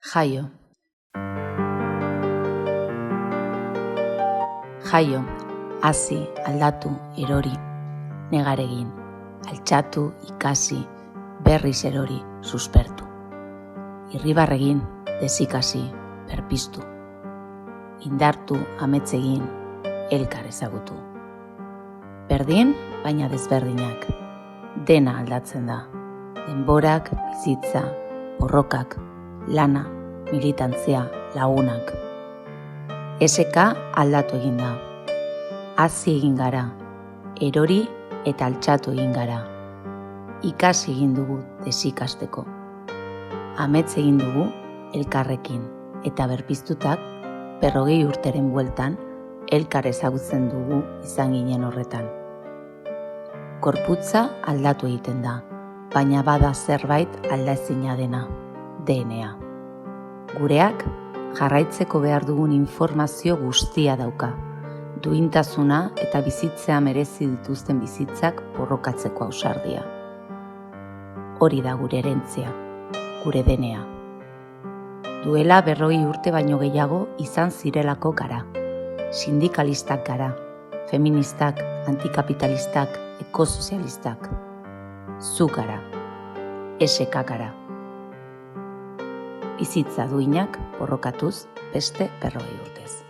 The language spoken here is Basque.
Jaio. Jaio, hazi, aldatu, erori, negaregin, altxatu, ikasi, berriz erori, suspertu. Irribarregin, desikasi, berpiztu. Indartu, ametsegin, elkar ezagutu. Berdin, baina desberdinak. Dena aldatzen da. Denborak, bizitza, borrokak, lana, militantzia, lagunak. SK aldatu egin da. Hazi egin gara, erori eta altxatu egin gara. Ikasi egin dugu desikasteko. Amets egin dugu elkarrekin eta berpiztutak 40 urteren bueltan elkar ezagutzen dugu izan ginen horretan. Gorputza aldatu egiten da, baina bada zerbait aldaezina dena, DNA. Gureak jarraitzeko behar dugun informazio guztia dauka, duintasuna eta bizitzea merezi dituzten bizitzak borrokatzeko ausardia. Hori da gure herentzia, gure DNA. Duela 40 urte baino gehiago izan zirelako gara. Sindikalistak gara, feministak, antikapitalistak, ekosozialistak. Zu gara, SK gara. Bizitza duinak borrokatuz beste 40 urtez.